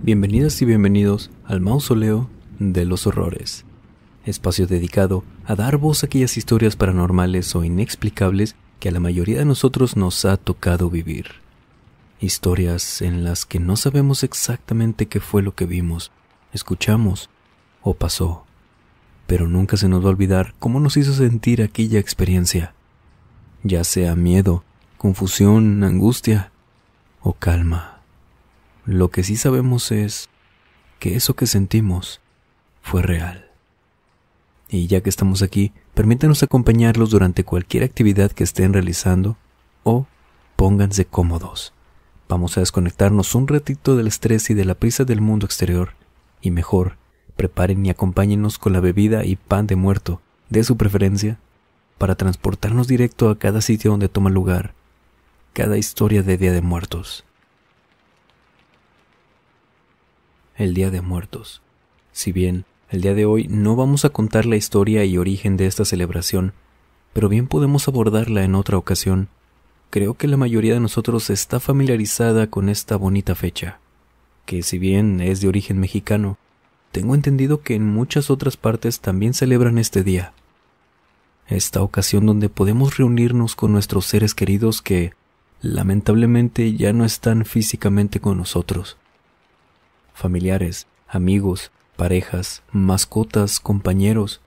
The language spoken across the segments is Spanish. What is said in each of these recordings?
Bienvenidas y bienvenidos al Mausoleo de los Horrores, espacio dedicado a dar voz a aquellas historias paranormales o inexplicables que a la mayoría de nosotros nos ha tocado vivir. Historias en las que no sabemos exactamente qué fue lo que vimos, escuchamos o pasó, pero nunca se nos va a olvidar cómo nos hizo sentir aquella experiencia, ya sea miedo, confusión, angustia o calma. Lo que sí sabemos es que eso que sentimos fue real. Y ya que estamos aquí, permítanos acompañarlos durante cualquier actividad que estén realizando o pónganse cómodos. Vamos a desconectarnos un ratito del estrés y de la prisa del mundo exterior y mejor, preparen y acompáñenos con la bebida y pan de muerto de su preferencia para transportarnos directo a cada sitio donde toma lugar cada historia de Día de Muertos. El Día de Muertos. Si bien el día de hoy no vamos a contar la historia y origen de esta celebración, pero bien podemos abordarla en otra ocasión. Creo que la mayoría de nosotros está familiarizada con esta bonita fecha, que si bien es de origen mexicano, tengo entendido que en muchas otras partes también celebran este día. Esta ocasión donde podemos reunirnos con nuestros seres queridos que, lamentablemente, ya no están físicamente con nosotros. Familiares, amigos, parejas, mascotas, compañeros,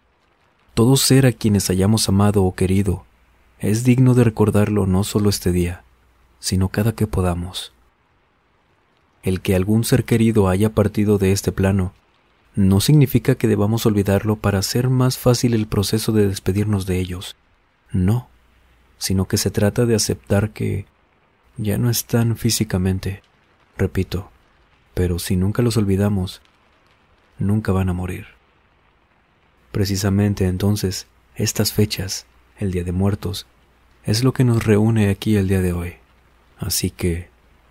todo ser a quienes hayamos amado o querido, es digno de recordarlo no solo este día, sino cada que podamos. El que algún ser querido haya partido de este plano, no significa que debamos olvidarlo para hacer más fácil el proceso de despedirnos de ellos. No, sino que se trata de aceptar que ya no están físicamente, repito, pero si nunca los olvidamos, nunca van a morir. Precisamente entonces, estas fechas, el Día de Muertos, es lo que nos reúne aquí el día de hoy. Así que,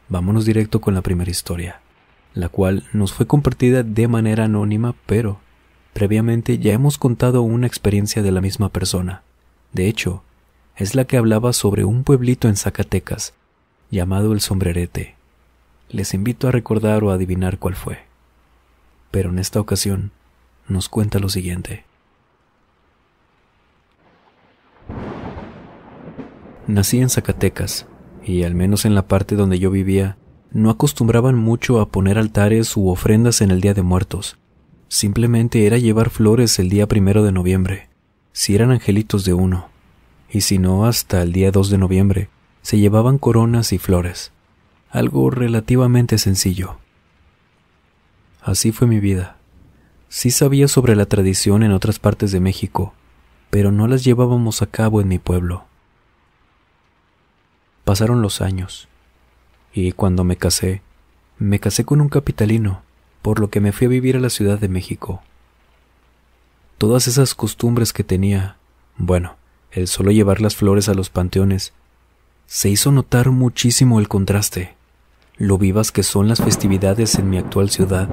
vámonos directo con la primera historia, la cual nos fue compartida de manera anónima, pero previamente ya hemos contado una experiencia de la misma persona. De hecho, es la que hablaba sobre un pueblito en Zacatecas, llamado El Sombrerete. Les invito a recordar o adivinar cuál fue. Pero en esta ocasión nos cuenta lo siguiente. Nací en Zacatecas, y al menos en la parte donde yo vivía, no acostumbraban mucho a poner altares u ofrendas en el Día de Muertos. Simplemente era llevar flores el día 1 de noviembre, si eran angelitos de uno, y si no, hasta el día 2 de noviembre, se llevaban coronas y flores. Algo relativamente sencillo. Así fue mi vida. Sí sabía sobre la tradición en otras partes de México, pero no las llevábamos a cabo en mi pueblo. Pasaron los años, y cuando me casé con un capitalino, por lo que me fui a vivir a la Ciudad de México. Todas esas costumbres que tenía, bueno, el solo llevar las flores a los panteones, se hizo notar muchísimo el contraste. Lo vivas que son las festividades en mi actual ciudad,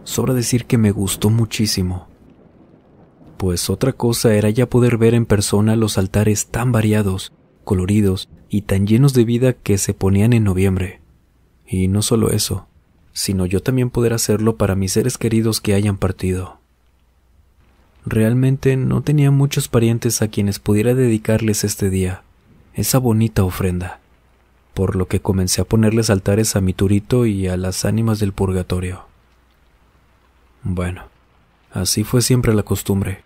sobra decir que me gustó muchísimo. Pues otra cosa era ya poder ver en persona los altares tan variados, coloridos y tan llenos de vida que se ponían en noviembre. Y no solo eso, sino yo también poder hacerlo para mis seres queridos que hayan partido. Realmente no tenía muchos parientes a quienes pudiera dedicarles este día, esa bonita ofrenda, por lo que comencé a ponerles altares a mi Turito y a las ánimas del purgatorio. Bueno, así fue siempre la costumbre.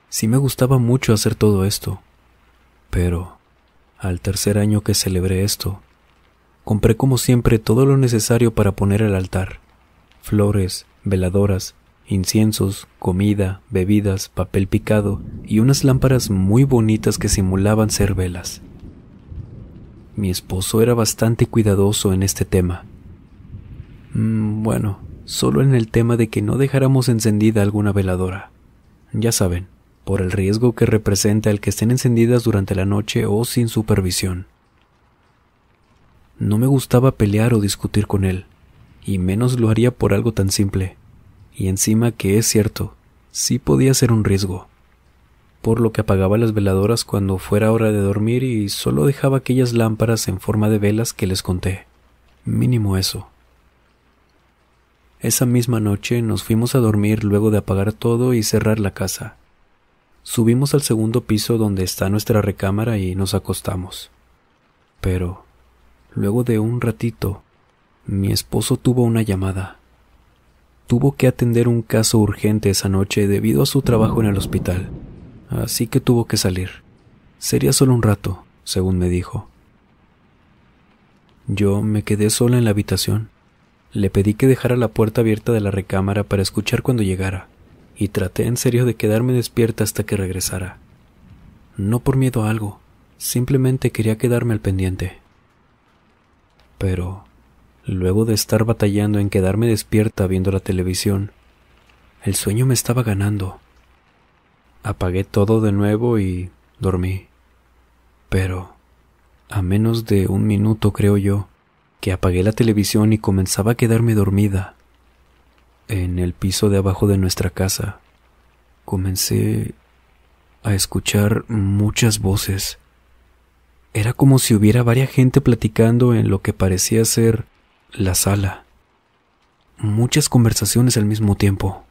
Sí me gustaba mucho hacer todo esto, pero al tercer año que celebré esto, compré como siempre todo lo necesario para poner el altar: flores, veladoras, inciensos, comida, bebidas, papel picado y unas lámparas muy bonitas que simulaban ser velas. Mi esposo era bastante cuidadoso en este tema. Bueno, solo en el tema de que no dejáramos encendida alguna veladora. Ya saben, por el riesgo que representa el que estén encendidas durante la noche o sin supervisión. No me gustaba pelear o discutir con él, y menos lo haría por algo tan simple. Y encima que es cierto, sí podía ser un riesgo. Por lo que apagaba las veladoras cuando fuera hora de dormir y solo dejaba aquellas lámparas en forma de velas que les conté. Mínimo eso. Esa misma noche nos fuimos a dormir luego de apagar todo y cerrar la casa. Subimos al segundo piso donde está nuestra recámara y nos acostamos. Pero, luego de un ratito, mi esposo tuvo una llamada. Tuvo que atender un caso urgente esa noche debido a su trabajo en el hospital, así que tuvo que salir. Sería solo un rato, según me dijo. Yo me quedé sola en la habitación. Le pedí que dejara la puerta abierta de la recámara para escuchar cuando llegara, y traté en serio de quedarme despierta hasta que regresara. No por miedo a algo, simplemente quería quedarme al pendiente. Pero, luego de estar batallando en quedarme despierta viendo la televisión, el sueño me estaba ganando. Apagué todo de nuevo y dormí. Pero, a menos de un minuto creo yo, que apagué la televisión y comenzaba a quedarme dormida. En el piso de abajo de nuestra casa, comencé a escuchar muchas voces. Era como si hubiera varias gente platicando en lo que parecía ser la sala. Muchas conversaciones al mismo tiempo.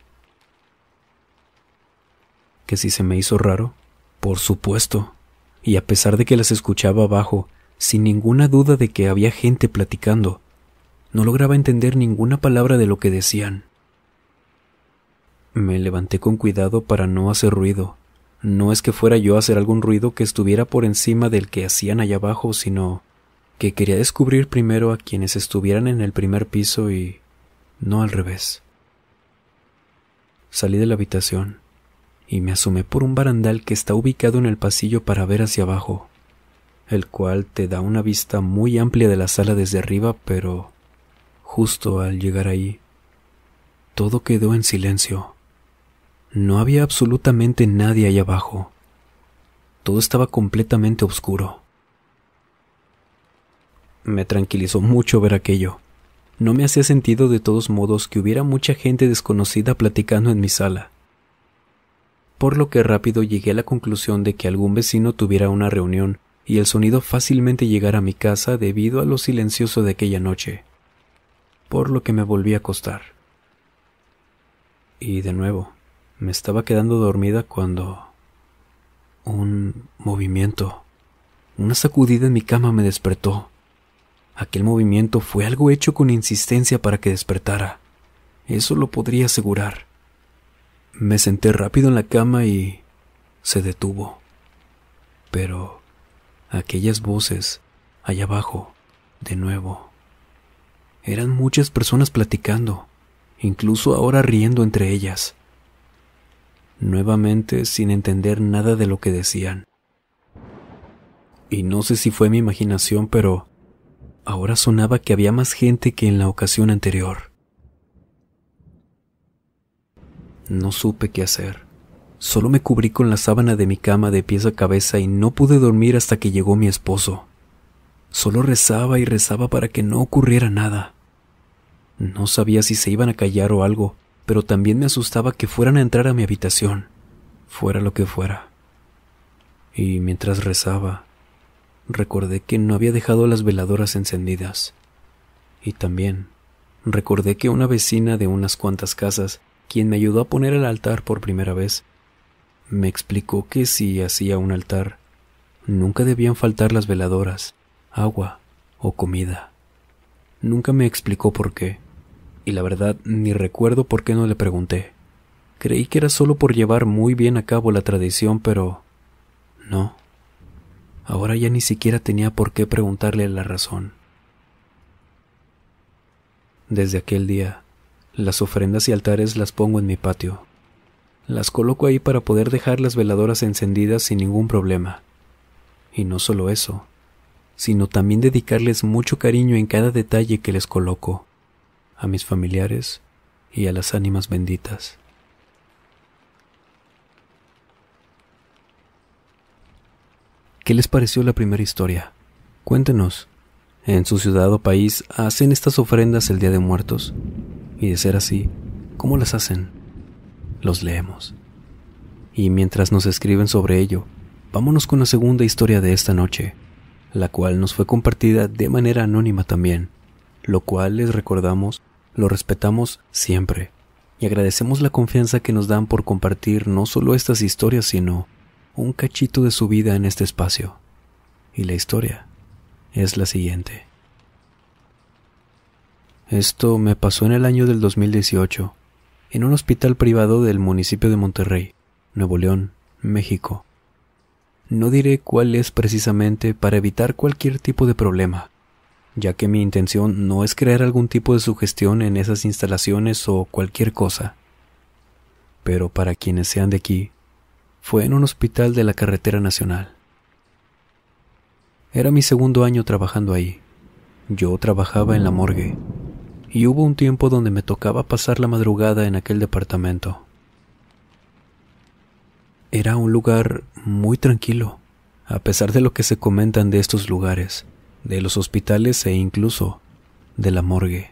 ¿Que si se me hizo raro? Por supuesto. Y a pesar de que las escuchaba abajo, sin ninguna duda de que había gente platicando, no lograba entender ninguna palabra de lo que decían. Me levanté con cuidado para no hacer ruido. No es que fuera yo a hacer algún ruido que estuviera por encima del que hacían allá abajo, sino que quería descubrir primero a quienes estuvieran en el primer piso y no al revés. Salí de la habitación y me asomé por un barandal que está ubicado en el pasillo para ver hacia abajo, el cual te da una vista muy amplia de la sala desde arriba, pero justo al llegar ahí, todo quedó en silencio. No había absolutamente nadie allá abajo. Todo estaba completamente oscuro. Me tranquilizó mucho ver aquello. No me hacía sentido de todos modos que hubiera mucha gente desconocida platicando en mi sala. Por lo que rápido llegué a la conclusión de que algún vecino tuviera una reunión y el sonido fácilmente llegara a mi casa debido a lo silencioso de aquella noche. Por lo que me volví a acostar. Y de nuevo, me estaba quedando dormida cuando un movimiento, una sacudida en mi cama me despertó. Aquel movimiento fue algo hecho con insistencia para que despertara. Eso lo podría asegurar. Me senté rápido en la cama y se detuvo. Pero aquellas voces, allá abajo, de nuevo, eran muchas personas platicando, incluso ahora riendo entre ellas. Nuevamente sin entender nada de lo que decían. Y no sé si fue mi imaginación, pero ahora sonaba que había más gente que en la ocasión anterior. No supe qué hacer. Solo me cubrí con la sábana de mi cama de pies a cabeza y no pude dormir hasta que llegó mi esposo. Solo rezaba y rezaba para que no ocurriera nada. No sabía si se iban a callar o algo, pero también me asustaba que fueran a entrar a mi habitación, fuera lo que fuera. Y mientras rezaba, recordé que no había dejado las veladoras encendidas. Y también recordé que una vecina de unas cuantas casas, quien me ayudó a poner el altar por primera vez, me explicó que si hacía un altar, nunca debían faltar las veladoras, agua o comida. Nunca me explicó por qué. Y la verdad, ni recuerdo por qué no le pregunté. Creí que era solo por llevar muy bien a cabo la tradición, pero no. Ahora ya ni siquiera tenía por qué preguntarle la razón. Desde aquel día, las ofrendas y altares las pongo en mi patio. Las coloco ahí para poder dejar las veladoras encendidas sin ningún problema. Y no solo eso, sino también dedicarles mucho cariño en cada detalle que les coloco, a mis familiares y a las ánimas benditas. ¿Qué les pareció la primera historia? Cuéntenos. ¿En su ciudad o país hacen estas ofrendas el Día de Muertos? Y de ser así, ¿cómo las hacen? Los leemos. Y mientras nos escriben sobre ello, vámonos con la segunda historia de esta noche, la cual nos fue compartida de manera anónima también, lo cual les recordamos lo respetamos siempre y agradecemos la confianza que nos dan por compartir no solo estas historias, sino un cachito de su vida en este espacio. Y la historia es la siguiente. Esto me pasó en el año del 2018, en un hospital privado del municipio de Monterrey, Nuevo León, México. No diré cuál es precisamente para evitar cualquier tipo de problema, ya que mi intención no es crear algún tipo de sugestión en esas instalaciones o cualquier cosa. Pero para quienes sean de aquí, fue en un hospital de la carretera nacional. Era mi segundo año trabajando ahí. Yo trabajaba en la morgue, y hubo un tiempo donde me tocaba pasar la madrugada en aquel departamento. Era un lugar muy tranquilo, a pesar de lo que se comentan de estos lugares, de los hospitales e incluso de la morgue.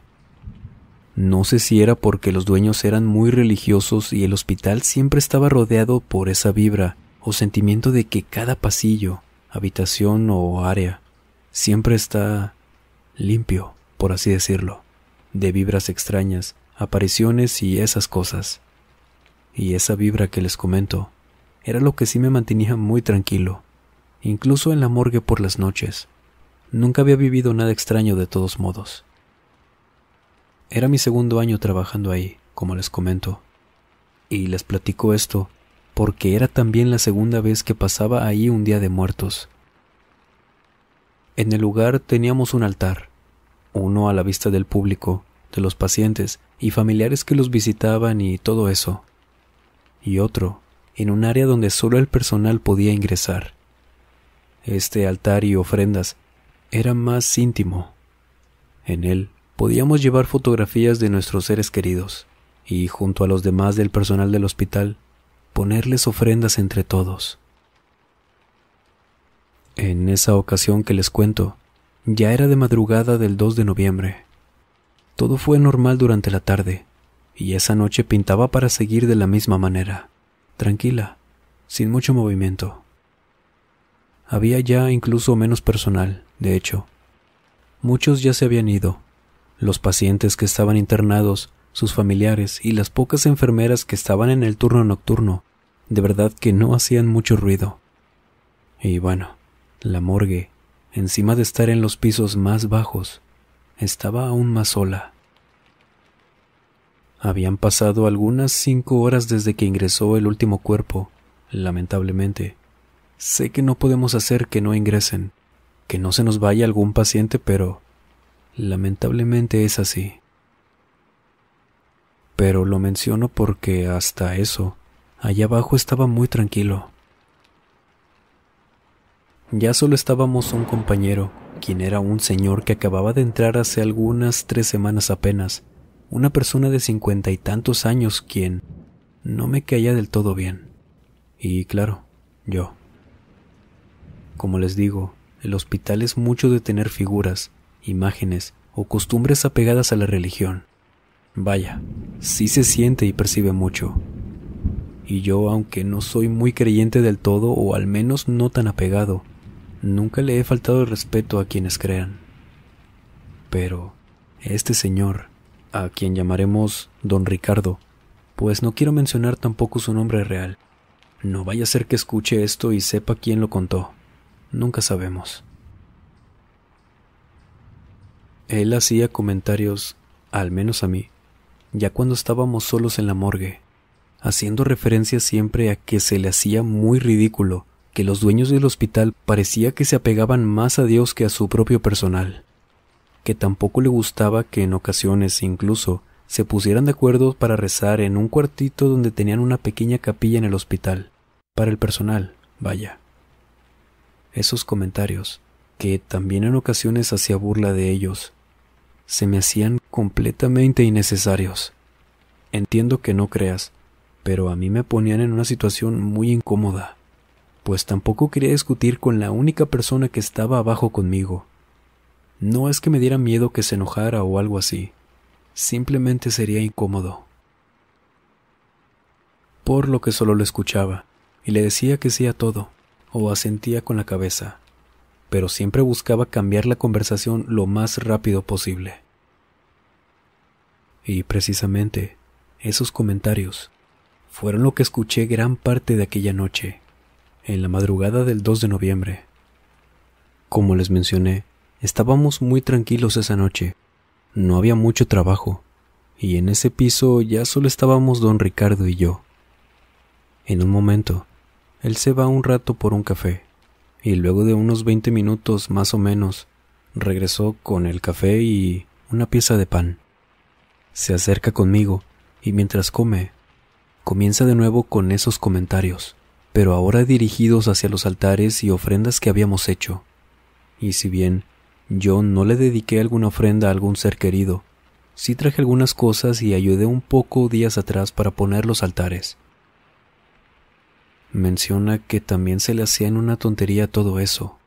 No sé si era porque los dueños eran muy religiosos y el hospital siempre estaba rodeado por esa vibra o sentimiento de que cada pasillo, habitación o área siempre está limpio, por así decirlo, de vibras extrañas, apariciones y esas cosas. Y esa vibra que les comento era lo que sí me mantenía muy tranquilo, incluso en la morgue por las noches. Nunca había vivido nada extraño de todos modos. Era mi segundo año trabajando ahí, como les comento, y les platico esto porque era también la segunda vez que pasaba ahí un día de muertos. En el lugar teníamos un altar, uno a la vista del público, de los pacientes y familiares que los visitaban y todo eso, y otro en un área donde solo el personal podía ingresar. Este altar y ofrendas era más íntimo. En él podíamos llevar fotografías de nuestros seres queridos y, junto a los demás del personal del hospital, ponerles ofrendas entre todos. En esa ocasión que les cuento, ya era de madrugada del 2 de noviembre. Todo fue normal durante la tarde, y esa noche pintaba para seguir de la misma manera, tranquila, sin mucho movimiento. Había ya incluso menos personal, de hecho. Muchos ya se habían ido. Los pacientes que estaban internados, sus familiares y las pocas enfermeras que estaban en el turno nocturno, de verdad que no hacían mucho ruido. Y bueno, la morgue, encima de estar en los pisos más bajos, estaba aún más sola. Habían pasado algunas 5 horas desde que ingresó el último cuerpo, lamentablemente. Sé que no podemos hacer que no ingresen, que no se nos vaya algún paciente, pero lamentablemente es así. Pero lo menciono porque hasta eso, allá abajo estaba muy tranquilo. Ya solo estábamos un compañero, quien era un señor que acababa de entrar hace algunas 3 semanas apenas, una persona de 50 y tantos años quien no me caía del todo bien. Y claro, yo. Como les digo, el hospital es mucho de tener figuras, imágenes o costumbres apegadas a la religión. Vaya, sí se siente y percibe mucho. Y yo, aunque no soy muy creyente del todo, o al menos no tan apegado, nunca le he faltado el respeto a quienes crean. Pero este señor, a quien llamaremos Don Ricardo, pues no quiero mencionar tampoco su nombre real. No vaya a ser que escuche esto y sepa quién lo contó. Nunca sabemos. Él hacía comentarios, al menos a mí, ya cuando estábamos solos en la morgue, haciendo referencia siempre a que se le hacía muy ridículo que los dueños del hospital parecía que se apegaban más a Dios que a su propio personal, que tampoco le gustaba que en ocasiones incluso se pusieran de acuerdo para rezar en un cuartito donde tenían una pequeña capilla en el hospital, para el personal, vaya. Esos comentarios, que también en ocasiones hacía burla de ellos, se me hacían completamente innecesarios. Entiendo que no creas, pero a mí me ponían en una situación muy incómoda, pues tampoco quería discutir con la única persona que estaba abajo conmigo. No es que me diera miedo que se enojara o algo así, simplemente sería incómodo. Por lo que solo lo escuchaba, y le decía que sí a todo, o asentía con la cabeza, pero siempre buscaba cambiar la conversación lo más rápido posible. Y precisamente esos comentarios fueron lo que escuché gran parte de aquella noche, en la madrugada del 2 de noviembre. Como les mencioné, estábamos muy tranquilos esa noche. No había mucho trabajo, y en ese piso ya solo estábamos don Ricardo y yo. En un momento, él se va un rato por un café, y luego de unos 20 minutos más o menos, regresó con el café y una pieza de pan. Se acerca conmigo, y mientras come, comienza de nuevo con esos comentarios, pero ahora dirigidos hacia los altares y ofrendas que habíamos hecho. Y si bien yo no le dediqué alguna ofrenda a algún ser querido, sí traje algunas cosas y ayudé un poco días atrás para poner los altares. Menciona que también se le hacía en una tontería todo eso,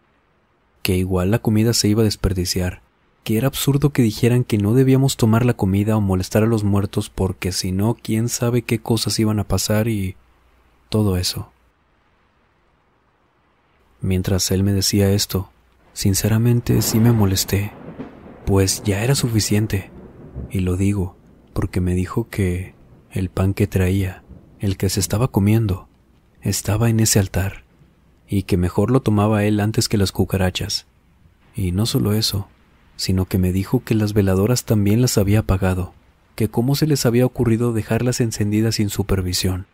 que igual la comida se iba a desperdiciar, que era absurdo que dijeran que no debíamos tomar la comida o molestar a los muertos porque si no, quién sabe qué cosas iban a pasar y todo eso. Mientras él me decía esto, sinceramente sí me molesté, pues ya era suficiente, y lo digo porque me dijo que el pan que traía, el que se estaba comiendo, estaba en ese altar, y que mejor lo tomaba él antes que las cucarachas. Y no solo eso, sino que me dijo que las veladoras también las había apagado, que cómo se les había ocurrido dejarlas encendidas sin supervisión,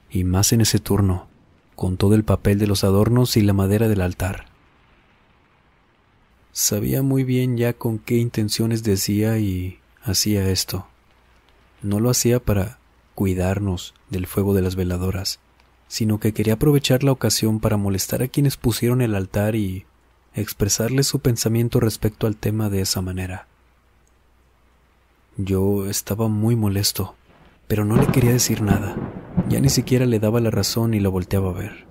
y más en ese turno, con todo el papel de los adornos y la madera del altar. Sabía muy bien ya con qué intenciones decía y hacía esto. No lo hacía para cuidarnos del fuego de las veladoras, sino que quería aprovechar la ocasión para molestar a quienes pusieron el altar y expresarles su pensamiento respecto al tema de esa manera. Yo estaba muy molesto, pero no le quería decir nada. Ya ni siquiera le daba la razón y lo volteaba a ver.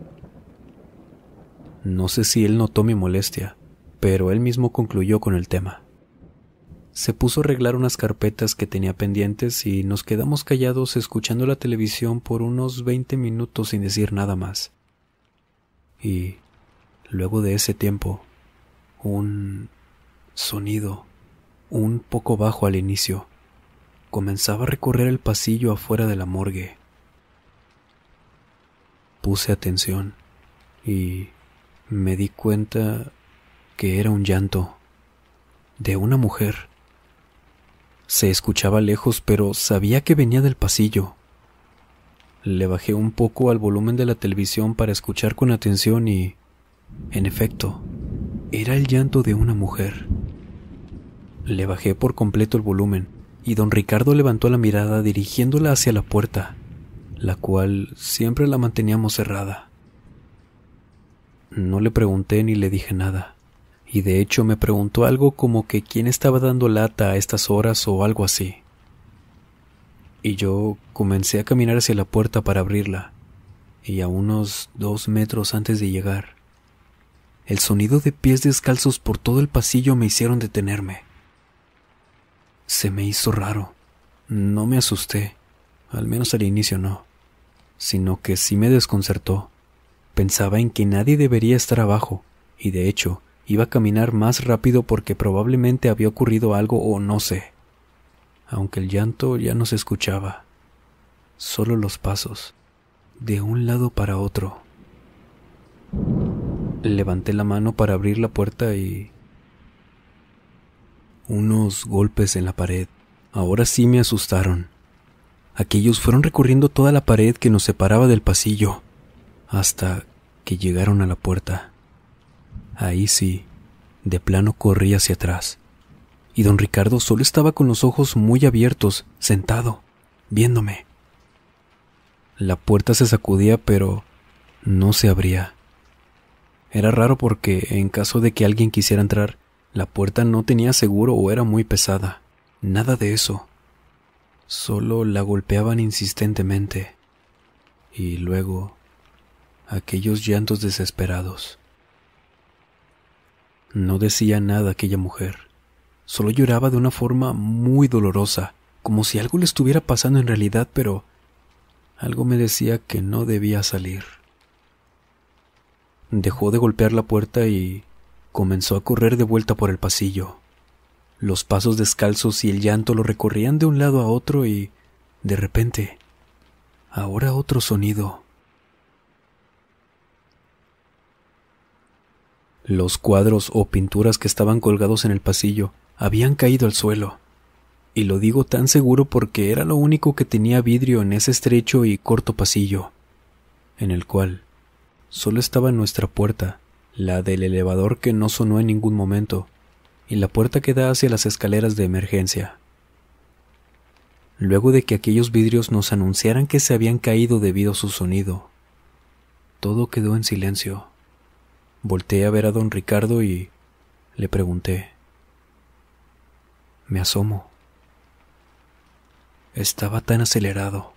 No sé si él notó mi molestia, pero él mismo concluyó con el tema. Se puso a arreglar unas carpetas que tenía pendientes y nos quedamos callados escuchando la televisión por unos 20 minutos sin decir nada más. Y luego de ese tiempo, un sonido, un poco bajo al inicio, comenzaba a recorrer el pasillo afuera de la morgue. Puse atención y me di cuenta que era un llanto de una mujer. Se escuchaba lejos, pero sabía que venía del pasillo. Le bajé un poco al volumen de la televisión para escuchar con atención y, en efecto, era el llanto de una mujer. Le bajé por completo el volumen y don Ricardo levantó la mirada dirigiéndola hacia la puerta, la cual siempre la manteníamos cerrada. No le pregunté ni le dije nada. Y de hecho me preguntó algo como que quién estaba dando lata a estas horas o algo así. Y yo comencé a caminar hacia la puerta para abrirla, y a unos 2 metros antes de llegar, el sonido de pies descalzos por todo el pasillo me hicieron detenerme. Se me hizo raro. No me asusté, al menos al inicio no, sino que sí me desconcertó. Pensaba en que nadie debería estar abajo, y de hecho, iba a caminar más rápido porque probablemente había ocurrido algo o no sé. Aunque el llanto ya no se escuchaba, solo los pasos, de un lado para otro. Levanté la mano para abrir la puerta y... unos golpes en la pared. Ahora sí me asustaron. Aquellos fueron recorriendo toda la pared que nos separaba del pasillo, hasta que llegaron a la puerta. Ahí sí, de plano corrí hacia atrás, y don Ricardo solo estaba con los ojos muy abiertos, sentado, viéndome. La puerta se sacudía, pero no se abría. Era raro porque, en caso de que alguien quisiera entrar, la puerta no tenía seguro o era muy pesada. Nada de eso. Solo la golpeaban insistentemente. Y luego, aquellos llantos desesperados. No decía nada aquella mujer, solo lloraba de una forma muy dolorosa, como si algo le estuviera pasando en realidad, pero algo me decía que no debía salir. Dejó de golpear la puerta y comenzó a correr de vuelta por el pasillo. Los pasos descalzos y el llanto lo recorrían de un lado a otro y, de repente, ahora otro sonido. Los cuadros o pinturas que estaban colgados en el pasillo habían caído al suelo. Y lo digo tan seguro porque era lo único que tenía vidrio en ese estrecho y corto pasillo, en el cual solo estaba nuestra puerta, la del elevador que no sonó en ningún momento, y la puerta que da hacia las escaleras de emergencia. Luego de que aquellos vidrios nos anunciaran que se habían caído debido a su sonido, todo quedó en silencio. Volteé a ver a don Ricardo y le pregunté. Me asomo. Estaba tan acelerado,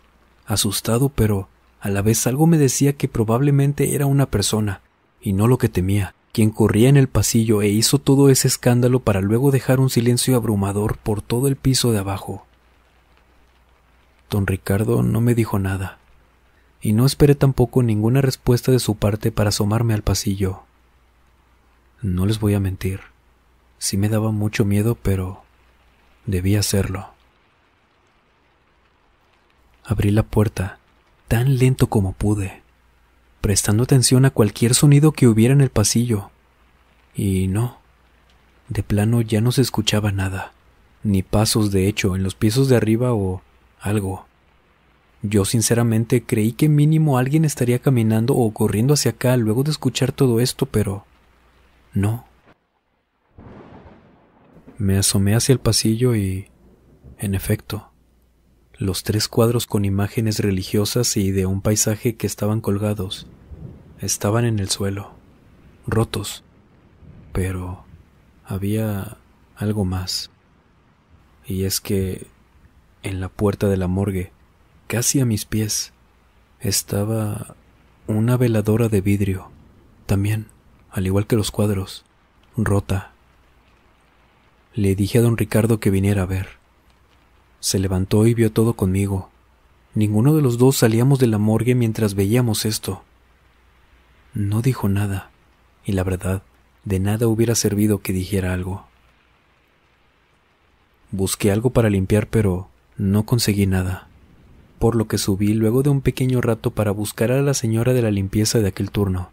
asustado, pero a la vez algo me decía que probablemente era una persona, y no lo que temía, quien corría en el pasillo e hizo todo ese escándalo para luego dejar un silencio abrumador por todo el piso de abajo. Don Ricardo no me dijo nada, y no esperé tampoco ninguna respuesta de su parte para asomarme al pasillo. No les voy a mentir, sí me daba mucho miedo, pero debía hacerlo. Abrí la puerta, tan lento como pude, prestando atención a cualquier sonido que hubiera en el pasillo. Y no, de plano ya no se escuchaba nada, ni pasos de hecho en los pisos de arriba o algo. Yo sinceramente creí que mínimo alguien estaría caminando o corriendo hacia acá luego de escuchar todo esto, pero no. Me asomé hacia el pasillo y, en efecto, los 3 cuadros con imágenes religiosas y de un paisaje que estaban colgados estaban en el suelo, rotos, pero había algo más. Y es que en la puerta de la morgue, casi a mis pies, estaba una veladora de vidrio, también, al igual que los cuadros, rota. Le dije a don Ricardo que viniera a ver. Se levantó y vio todo conmigo. Ninguno de los dos salíamos de la morgue mientras veíamos esto. No dijo nada, y la verdad, de nada hubiera servido que dijera algo. Busqué algo para limpiar, pero no conseguí nada, por lo que subí luego de un pequeño rato para buscar a la señora de la limpieza de aquel turno.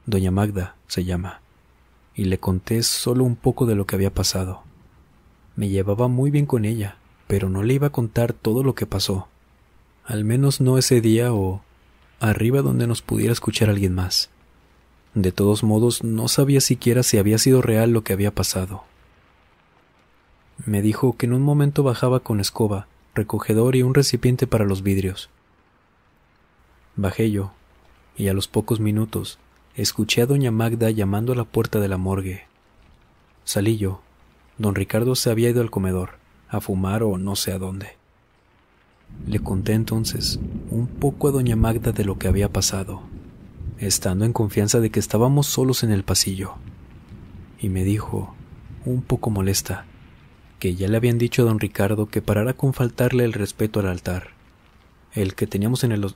Doña Magda se llama, y le conté solo un poco de lo que había pasado. Me llevaba muy bien con ella, pero no le iba a contar todo lo que pasó, al menos no ese día o arriba donde nos pudiera escuchar alguien más. De todos modos, no sabía siquiera si había sido real lo que había pasado. Me dijo que en un momento bajaba con escoba, recogedor y un recipiente para los vidrios. Bajé yo, y a los pocos minutos escuché a doña Magda llamando a la puerta de la morgue. Salí yo. Don Ricardo se había ido al comedor, a fumar o no sé a dónde. Le conté entonces un poco a doña Magda de lo que había pasado, estando en confianza de que estábamos solos en el pasillo, y me dijo, un poco molesta, que ya le habían dicho a don Ricardo que parara con faltarle el respeto al altar, el que teníamos en el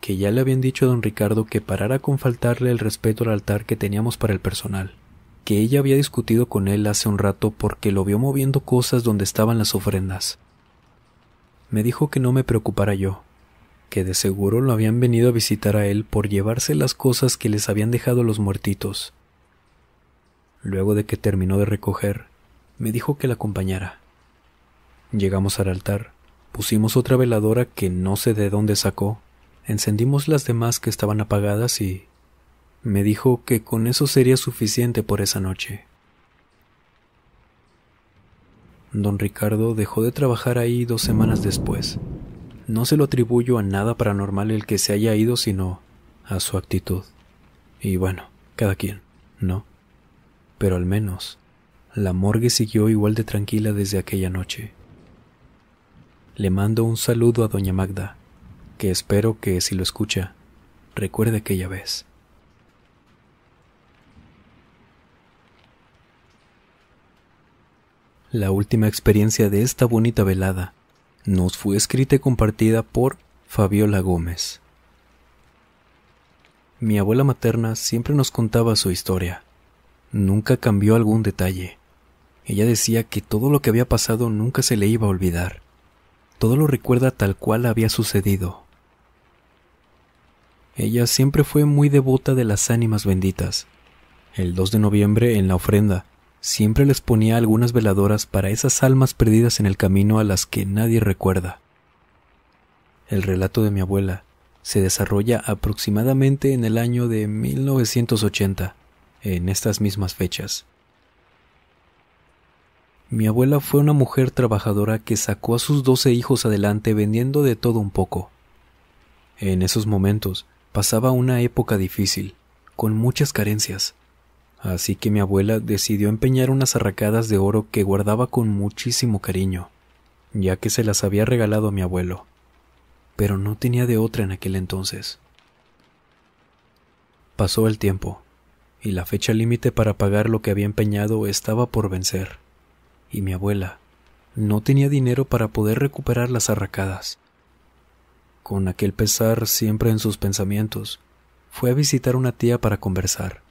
que ya le habían dicho a don Ricardo que parara con faltarle el respeto al altar que teníamos para el personal, que ella había discutido con él hace un rato porque lo vio moviendo cosas donde estaban las ofrendas. Me dijo que no me preocupara yo, que de seguro lo habían venido a visitar a él por llevarse las cosas que les habían dejado los muertitos. Luego de que terminó de recoger, me dijo que la acompañara. Llegamos al altar, pusimos otra veladora que no sé de dónde sacó, encendimos las demás que estaban apagadas y me dijo que con eso sería suficiente por esa noche. Don Ricardo dejó de trabajar ahí 2 semanas después. No se lo atribuyo a nada paranormal el que se haya ido, sino a su actitud. Y bueno, cada quien, ¿no? Pero al menos, la morgue siguió igual de tranquila desde aquella noche. Le mando un saludo a doña Magda, que espero que, si lo escucha, recuerde aquella vez. La última experiencia de esta bonita velada nos fue escrita y compartida por Fabiola Gómez. Mi abuela materna siempre nos contaba su historia. Nunca cambió algún detalle. Ella decía que todo lo que había pasado nunca se le iba a olvidar. Todo lo recuerda tal cual había sucedido. Ella siempre fue muy devota de las ánimas benditas. El 2 de noviembre, en la ofrenda, siempre les ponía algunas veladoras para esas almas perdidas en el camino a las que nadie recuerda. El relato de mi abuela se desarrolla aproximadamente en el año de 1980, en estas mismas fechas. Mi abuela fue una mujer trabajadora que sacó a sus 12 hijos adelante vendiendo de todo un poco. En esos momentos pasaba una época difícil, con muchas carencias, así que mi abuela decidió empeñar unas arracadas de oro que guardaba con muchísimo cariño, ya que se las había regalado a mi abuelo, pero no tenía de otra en aquel entonces. Pasó el tiempo, y la fecha límite para pagar lo que había empeñado estaba por vencer, y mi abuela no tenía dinero para poder recuperar las arracadas. Con aquel pesar siempre en sus pensamientos, fue a visitar a una tía para conversar,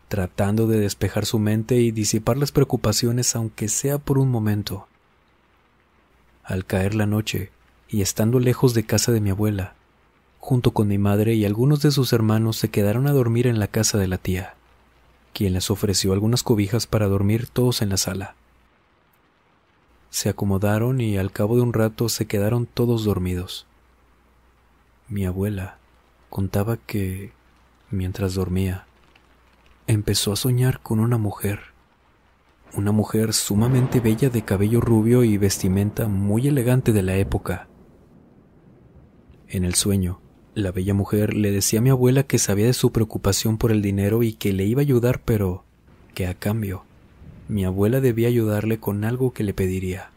tratando de despejar su mente y disipar las preocupaciones aunque sea por un momento. Al caer la noche, y estando lejos de casa de mi abuela, junto con mi madre y algunos de sus hermanos se quedaron a dormir en la casa de la tía, quien les ofreció algunas cobijas para dormir todos en la sala. Se acomodaron y al cabo de un rato se quedaron todos dormidos. Mi abuela contaba que, mientras dormía, empezó a soñar con una mujer sumamente bella de cabello rubio y vestimenta muy elegante de la época. En el sueño, la bella mujer le decía a mi abuela que sabía de su preocupación por el dinero y que le iba a ayudar, pero que a cambio, mi abuela debía ayudarle con algo que le pediría.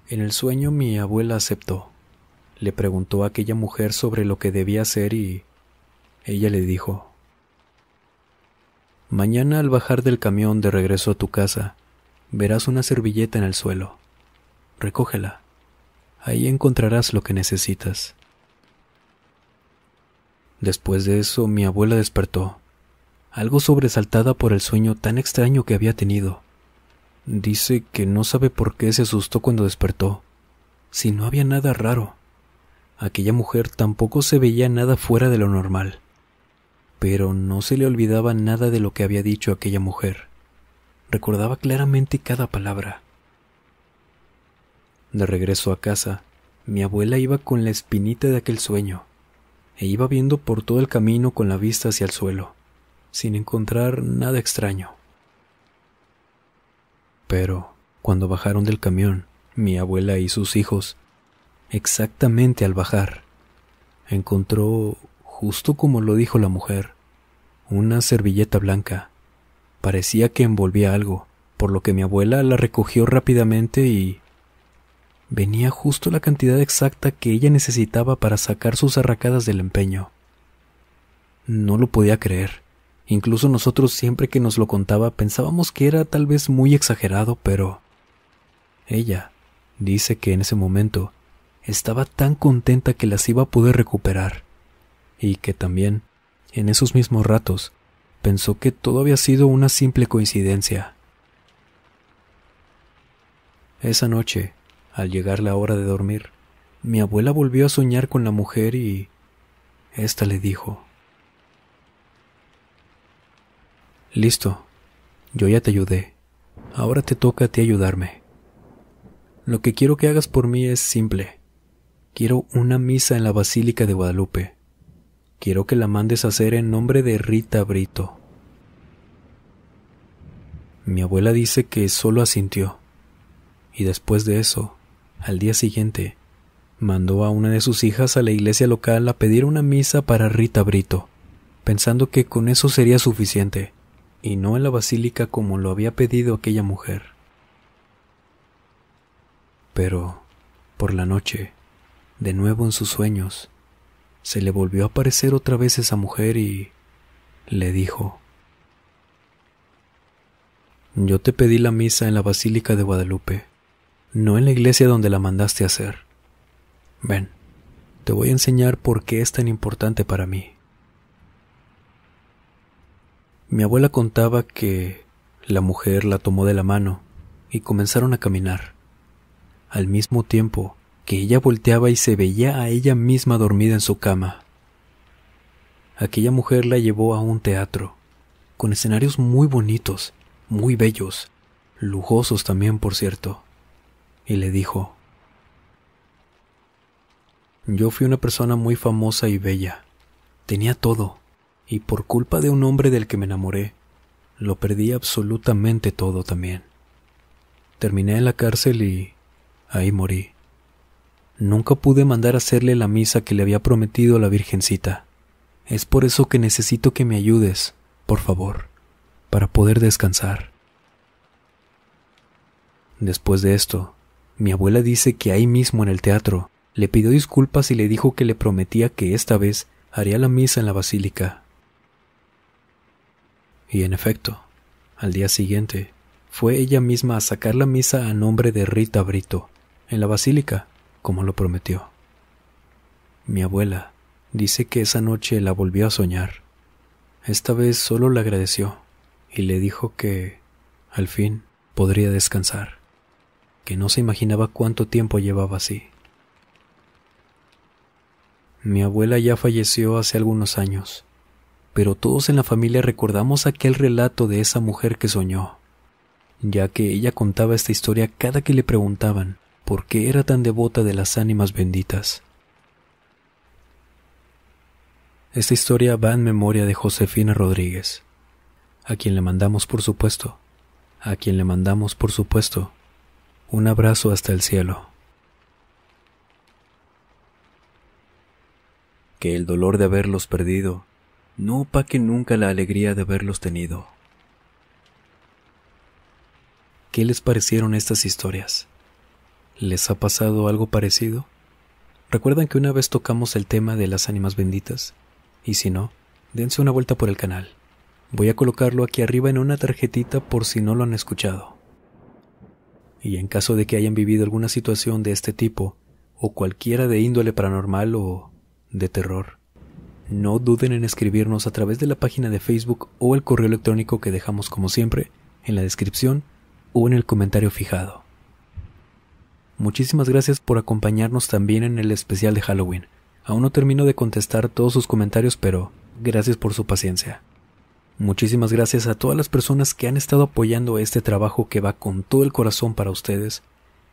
En el sueño mi abuela aceptó. Le preguntó a aquella mujer sobre lo que debía hacer y ella le dijo: «Mañana al bajar del camión de regreso a tu casa, verás una servilleta en el suelo. Recógela. Ahí encontrarás lo que necesitas». Después de eso mi abuela despertó, algo sobresaltada por el sueño tan extraño que había tenido. Dice que no sabe por qué se asustó cuando despertó, si no había nada raro. Aquella mujer tampoco se veía nada fuera de lo normal, pero no se le olvidaba nada de lo que había dicho aquella mujer. Recordaba claramente cada palabra. De regreso a casa, mi abuela iba con la espinita de aquel sueño, e iba viendo por todo el camino con la vista hacia el suelo, sin encontrar nada extraño. Pero, cuando bajaron del camión, mi abuela y sus hijos, exactamente al bajar, encontró, justo como lo dijo la mujer, una servilleta blanca. Parecía que envolvía algo, por lo que mi abuela la recogió rápidamente y venía justo la cantidad exacta que ella necesitaba para sacar sus arracadas del empeño. No lo podía creer. Incluso nosotros, siempre que nos lo contaba, pensábamos que era tal vez muy exagerado, pero ella dice que en ese momento estaba tan contenta que las iba a poder recuperar, y que también, en esos mismos ratos, pensó que todo había sido una simple coincidencia. Esa noche, al llegar la hora de dormir, mi abuela volvió a soñar con la mujer y ésta le dijo: «Listo, yo ya te ayudé. Ahora te toca a ti ayudarme. Lo que quiero que hagas por mí es simple. Quiero una misa en la Basílica de Guadalupe. Quiero que la mandes a hacer en nombre de Rita Brito». Mi abuela dice que solo asintió, y después de eso, al día siguiente, mandó a una de sus hijas a la iglesia local a pedir una misa para Rita Brito, pensando que con eso sería suficiente, y no en la basílica como lo había pedido aquella mujer. Pero, por la noche, de nuevo en sus sueños, se le volvió a aparecer otra vez esa mujer y le dijo: «Yo te pedí la misa en la Basílica de Guadalupe, no en la iglesia donde la mandaste a hacer. Ven, te voy a enseñar por qué es tan importante para mí». Mi abuela contaba que La mujer la tomó de la mano y comenzaron a caminar. Al mismo tiempo que ella volteaba y se veía a ella misma dormida en su cama. Aquella mujer la llevó a un teatro, con escenarios muy bonitos, muy bellos, lujosos también, por cierto, y le dijo: yo fui una persona muy famosa y bella, tenía todo, y por culpa de un hombre del que me enamoré, lo perdí absolutamente todo también. Terminé en la cárcel y ahí morí. Nunca pude mandar a hacerle la misa que le había prometido a la Virgencita. Es por eso que necesito que me ayudes, por favor, para poder descansar. Después de esto, mi abuela dice que ahí mismo en el teatro le pidió disculpas y le dijo que le prometía que esta vez haría la misa en la basílica. Y en efecto, al día siguiente, fue ella misma a sacar la misa a nombre de Rita Brito, en la basílica, como lo prometió. Mi abuela dice que esa noche la volvió a soñar. Esta vez solo le agradeció y le dijo que, al fin, podría descansar, que no se imaginaba cuánto tiempo llevaba así. Mi abuela ya falleció hace algunos años, pero todos en la familia recordamos aquel relato de esa mujer que soñó, ya que ella contaba esta historia cada que le preguntaban por qué era tan devota de las ánimas benditas. Esta historia va en memoria de Josefina Rodríguez, a quien le mandamos por supuesto, un abrazo hasta el cielo. Que el dolor de haberlos perdido no opaque nunca la alegría de haberlos tenido. ¿Qué les parecieron estas historias? ¿Les ha pasado algo parecido? ¿Recuerdan que una vez tocamos el tema de las ánimas benditas? Y si no, dense una vuelta por el canal. Voy a colocarlo aquí arriba en una tarjetita por si no lo han escuchado. Y en caso de que hayan vivido alguna situación de este tipo, o cualquiera de índole paranormal o de terror, no duden en escribirnos a través de la página de Facebook o el correo electrónico que dejamos como siempre en la descripción o en el comentario fijado. Muchísimas gracias por acompañarnos también en el especial de Halloween. Aún no termino de contestar todos sus comentarios, pero gracias por su paciencia. Muchísimas gracias a todas las personas que han estado apoyando este trabajo que va con todo el corazón para ustedes,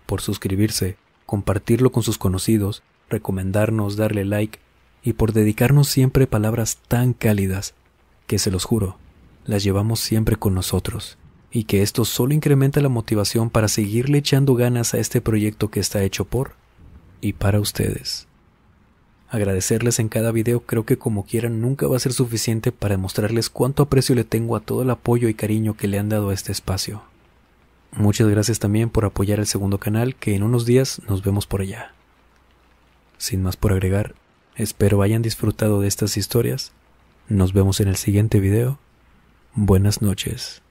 por suscribirse, compartirlo con sus conocidos, recomendarnos, darle like y por dedicarnos siempre palabras tan cálidas que, se los juro, las llevamos siempre con nosotros, y que esto solo incrementa la motivación para seguirle echando ganas a este proyecto que está hecho por y para ustedes. Agradecerles en cada video creo que como quieran nunca va a ser suficiente para demostrarles cuánto aprecio le tengo a todo el apoyo y cariño que le han dado a este espacio. Muchas gracias también por apoyar el segundo canal, que en unos días nos vemos por allá. Sin más por agregar, espero hayan disfrutado de estas historias. Nos vemos en el siguiente video. Buenas noches.